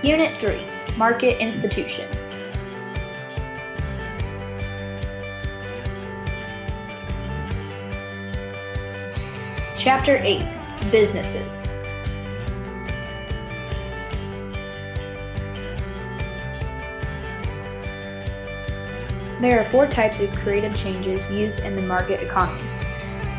Unit 3, Market Institutions. Chapter 8, Businesses. There are 4 types of creative changes used in the market economy.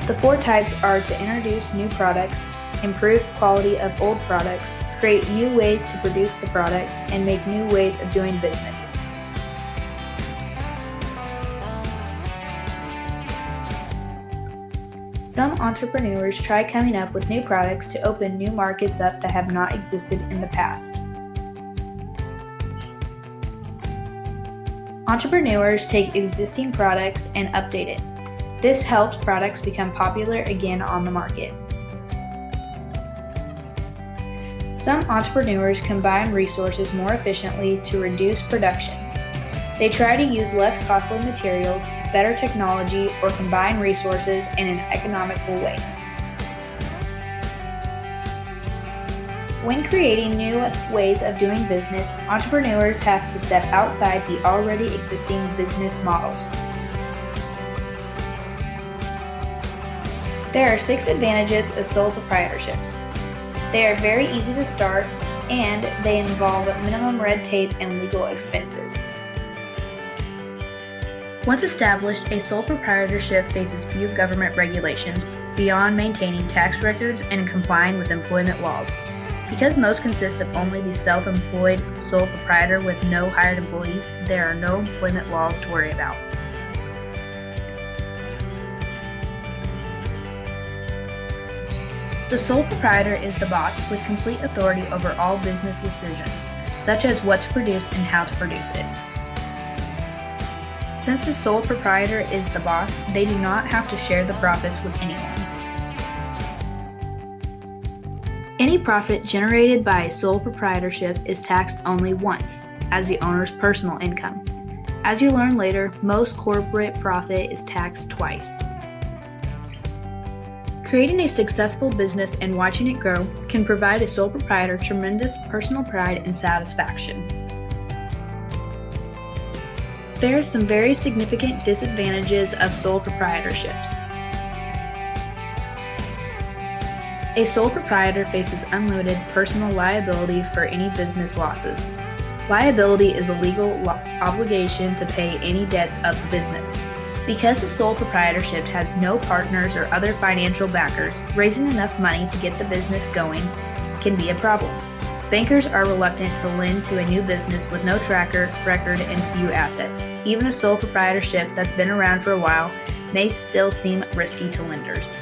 The 4 types are to introduce new products, improve quality of old products, create new ways to produce the products, and make new ways of doing businesses. Some entrepreneurs try coming up with new products to open new markets up that have not existed in the past. Entrepreneurs take existing products and update it. This helps products become popular again on the market. Some entrepreneurs combine resources more efficiently to reduce production. They try to use less costly materials, better technology, or combine resources in an economical way. When creating new ways of doing business, entrepreneurs have to step outside the already existing business models. There are 6 advantages of sole proprietorships. They are very easy to start, and they involve minimum red tape and legal expenses. Once established, a sole proprietorship faces few government regulations beyond maintaining tax records and complying with employment laws. Because most consist of only the self-employed sole proprietor with no hired employees, there are no employment laws to worry about. The sole proprietor is the boss with complete authority over all business decisions, such as what to produce and how to produce it. Since the sole proprietor is the boss, they do not have to share the profits with anyone. Any profit generated by a sole proprietorship is taxed only once, as the owner's personal income. As you learn later, most corporate profit is taxed twice. Creating a successful business and watching it grow can provide a sole proprietor tremendous personal pride and satisfaction. There are some very significant disadvantages of sole proprietorships. A sole proprietor faces unlimited personal liability for any business losses. Liability is a legal obligation to pay any debts of the business. Because the sole proprietorship has no partners or other financial backers, raising enough money to get the business going can be a problem. Bankers are reluctant to lend to a new business with no track record and few assets. Even a sole proprietorship that's been around for a while may still seem risky to lenders.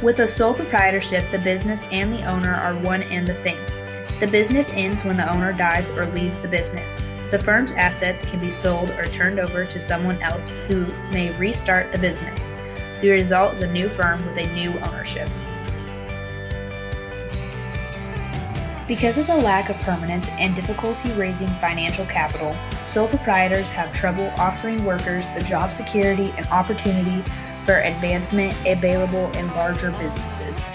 With a sole proprietorship, the business and the owner are one and the same. The business ends when the owner dies or leaves the business. The firm's assets can be sold or turned over to someone else who may restart the business. The result is a new firm with a new ownership. Because of the lack of permanence and difficulty raising financial capital, sole proprietors have trouble offering workers the job security and opportunity for advancement available in larger businesses.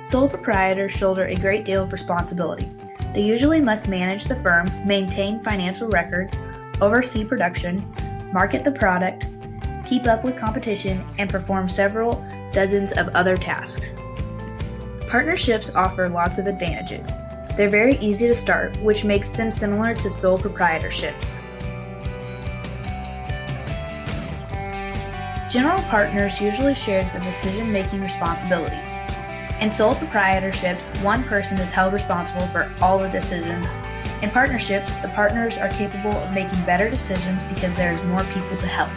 Sole proprietors shoulder a great deal of responsibility. They usually must manage the firm, maintain financial records, oversee production, market the product, keep up with competition, and perform several dozens of other tasks. Partnerships offer lots of advantages. They're very easy to start, which makes them similar to sole proprietorships. General partners usually share the decision-making responsibilities. In sole proprietorships, one person is held responsible for all the decisions. In partnerships, the partners are capable of making better decisions because there is more people to help.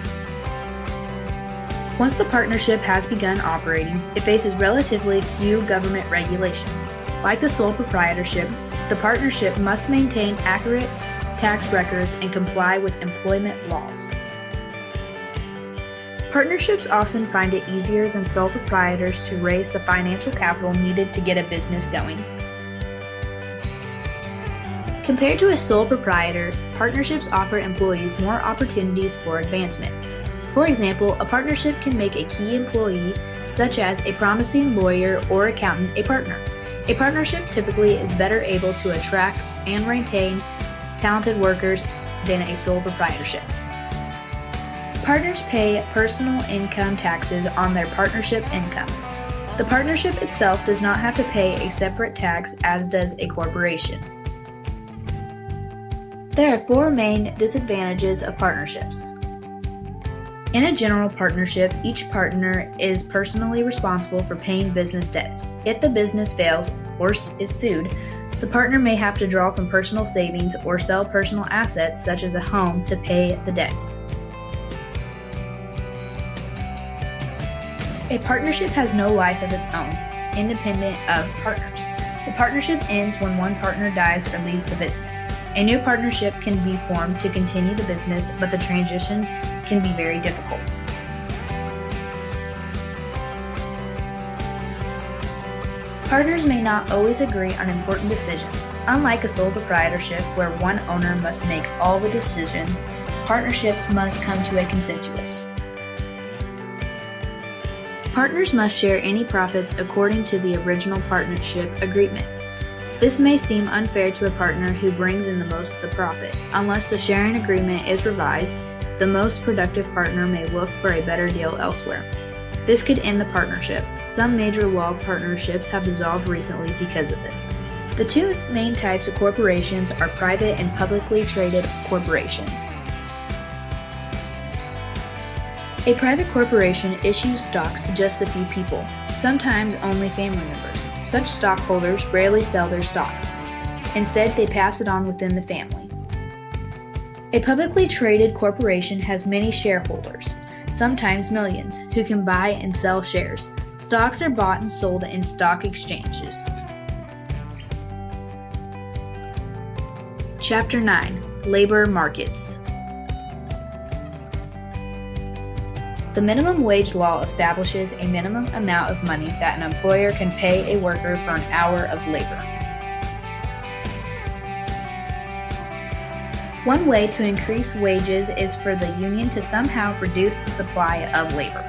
Once the partnership has begun operating, it faces relatively few government regulations. Like the sole proprietorship, the partnership must maintain accurate tax records and comply with employment laws. Partnerships often find it easier than sole proprietors to raise the financial capital needed to get a business going. Compared to a sole proprietor, partnerships offer employees more opportunities for advancement. For example, a partnership can make a key employee such as a promising lawyer or accountant a partner. A partnership typically is better able to attract and retain talented workers than a sole proprietorship. Partners pay personal income taxes on their partnership income. The partnership itself does not have to pay a separate tax as does a corporation. There are 4 main disadvantages of partnerships. In a general partnership, each partner is personally responsible for paying business debts. If the business fails or is sued, the partner may have to draw from personal savings or sell personal assets such as a home to pay the debts. A partnership has no life of its own, independent of partners. The partnership ends when one partner dies or leaves the business. A new partnership can be formed to continue the business, but the transition can be very difficult. Partners may not always agree on important decisions. Unlike a sole proprietorship where one owner must make all the decisions, partnerships must come to a consensus. Partners must share any profits according to the original partnership agreement. This may seem unfair to a partner who brings in the most of the profit. Unless the sharing agreement is revised, the most productive partner may look for a better deal elsewhere. This could end the partnership. Some major law partnerships have dissolved recently because of this. The 2 main types of corporations are private and publicly traded corporations. A private corporation issues stocks to just a few people, sometimes only family members. Such stockholders rarely sell their stock. Instead, they pass it on within the family. A publicly traded corporation has many shareholders, sometimes millions, who can buy and sell shares. Stocks are bought and sold in stock exchanges. Chapter 9: Labor Markets. The minimum wage law establishes a minimum amount of money that an employer can pay a worker for an hour of labor. One way to increase wages is for the union to somehow reduce the supply of labor.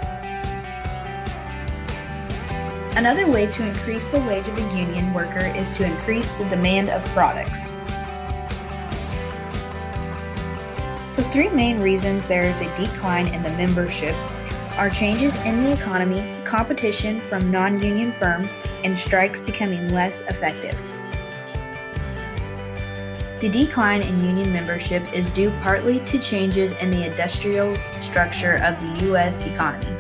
Another way to increase the wage of a union worker is to increase the demand of products. The 3 main reasons there is a decline in the membership are changes in the economy, competition from non-union firms, and strikes becoming less effective. The decline in union membership is due partly to changes in the industrial structure of the U.S. economy.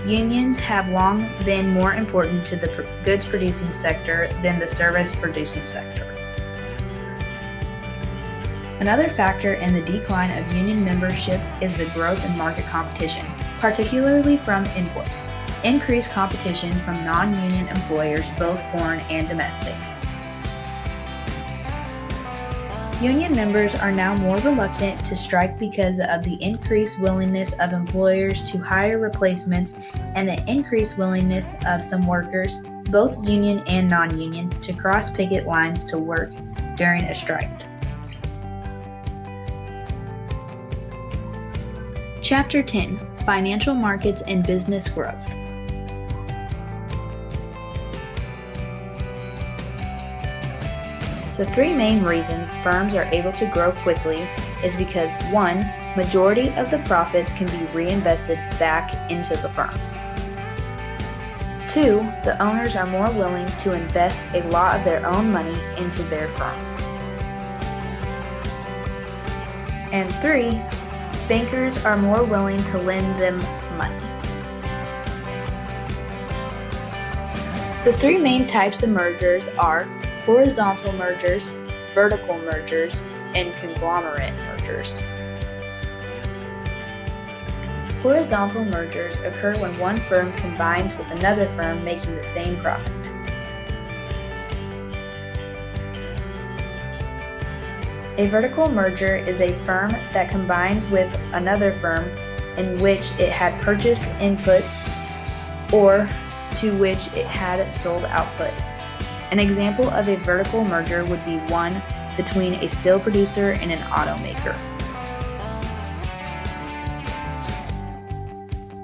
Unions have long been more important to the goods-producing sector than the service-producing sector. Another factor in the decline of union membership is the growth in market competition, particularly from imports. Increased competition from non-union employers, both foreign and domestic. Union members are now more reluctant to strike because of the increased willingness of employers to hire replacements and the increased willingness of some workers, both union and non-union, to cross picket lines to work during a strike. Chapter 10: Financial Markets and Business Growth. The 3 main reasons firms are able to grow quickly is because 1. Majority of the profits can be reinvested back into the firm. 2. The owners are more willing to invest a lot of their own money into their firm. And 3. Bankers are more willing to lend them money. The 3 main types of mergers are horizontal mergers, vertical mergers, and conglomerate mergers. Horizontal mergers occur when one firm combines with another firm making the same product. A vertical merger is a firm that combines with another firm in which it had purchased inputs or to which it had sold output. An example of a vertical merger would be one between a steel producer and an automaker.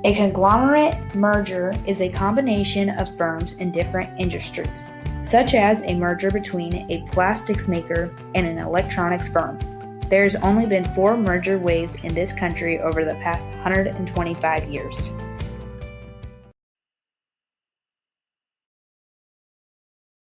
A conglomerate merger is a combination of firms in different industries, such as a merger between a plastics maker and an electronics firm. There's only been 4 merger waves in this country over the past 125 years.